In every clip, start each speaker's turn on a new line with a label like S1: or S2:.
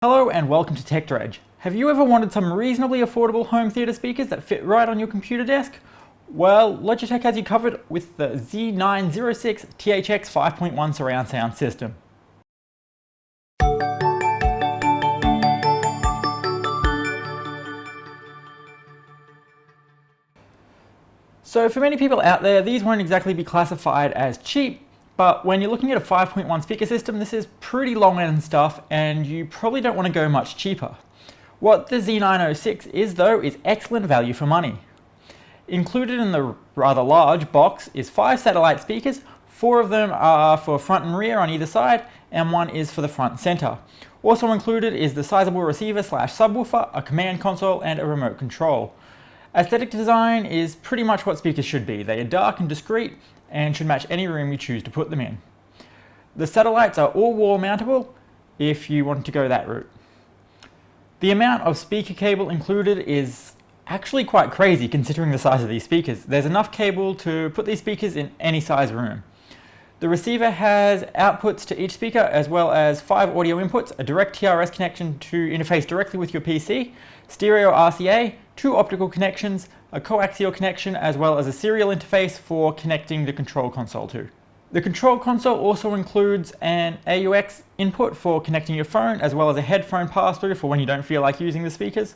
S1: Hello and welcome to Tech Dredge. Have you ever wanted some reasonably affordable home theatre speakers that fit right on your computer desk? Well, Logitech has you covered with the Z906 THX 5.1 surround sound system. So for many people out there, these won't exactly be classified as cheap, but when you're looking at a 5.1 speaker system, this is pretty long-end stuff and you probably don't want to go much cheaper. What the Z906 is though is excellent value for money. Included in the rather large box is 5 satellite speakers. 4 of them are for front and rear on either side, and 1 is for the front and center. Also included is the sizable receiver / subwoofer, a command console, and a remote control. Aesthetic design is pretty much what speakers should be. They are dark and discreet and should match any room you choose to put them in. The satellites are all wall mountable if you want to go that route. The amount of speaker cable included is actually quite crazy considering the size of these speakers. There's enough cable to put these speakers in any size room. The receiver has outputs to each speaker as well as 5 audio inputs, a direct TRS connection to interface directly with your PC, stereo RCA, 2 optical connections, a coaxial connection, as well as a serial interface for connecting the control console to. The control console also includes an AUX input for connecting your phone, as well as a headphone pass-through for when you don't feel like using the speakers.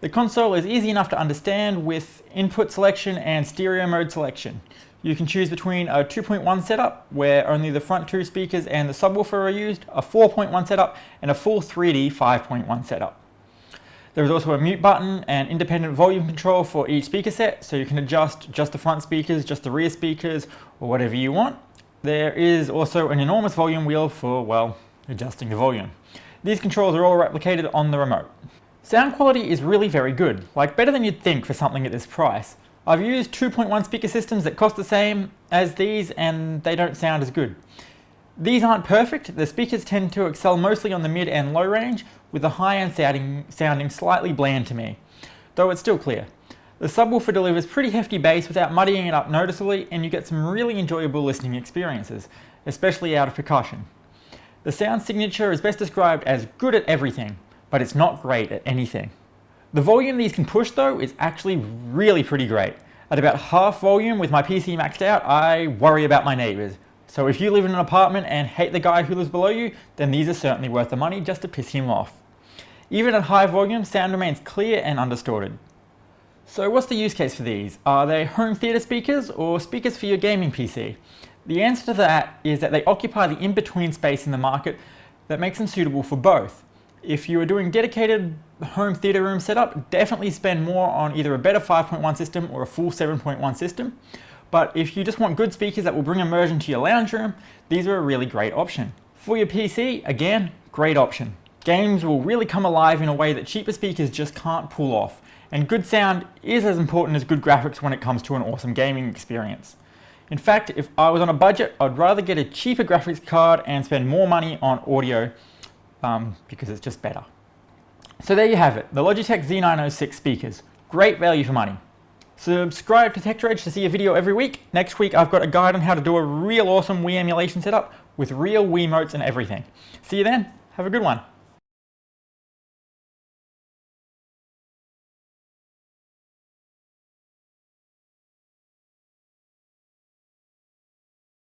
S1: The console is easy enough to understand with input selection and stereo mode selection. You can choose between a 2.1 setup, where only the front 2 speakers and the subwoofer are used, a 4.1 setup, and a full 3D 5.1 setup. There is also a mute button and independent volume control for each speaker set, so you can adjust just the front speakers, just the rear speakers, or whatever you want. There is also an enormous volume wheel for, well, adjusting the volume. These controls are all replicated on the remote. Sound quality is really very good, like better than you'd think for something at this price. I've used 2.1 speaker systems that cost the same as these and they don't sound as good. These aren't perfect. The speakers tend to excel mostly on the mid and low range, with the high end sounding slightly bland to me, though it's still clear. The subwoofer delivers pretty hefty bass without muddying it up noticeably, and you get some really enjoyable listening experiences, especially out of percussion. The sound signature is best described as good at everything, but it's not great at anything. The volume these can push though is actually really pretty great. At about half volume with my PC maxed out, I worry about my neighbors. So if you live in an apartment and hate the guy who lives below you, then these are certainly worth the money just to piss him off. Even at high volume, sound remains clear and undistorted. So what's the use case for these? Are they home theatre speakers or speakers for your gaming PC? The answer to that is that they occupy the in-between space in the market that makes them suitable for both. If you are doing dedicated home theatre room setup, definitely spend more on either a better 5.1 system or a full 7.1 system. But if you just want good speakers that will bring immersion to your lounge room, these are a really great option. For your PC, again, great option. Games will really come alive in a way that cheaper speakers just can't pull off. And good sound is as important as good graphics when it comes to an awesome gaming experience. In fact, if I was on a budget, I'd rather get a cheaper graphics card and spend more money on audio because it's just better. So there you have it, the Logitech Z906 speakers. Great value for money. Subscribe to Tech Dredge to see a video every week. Next week I've got a guide on how to do a real awesome Wii emulation setup with real Wiimotes and everything. See you then, have a good one.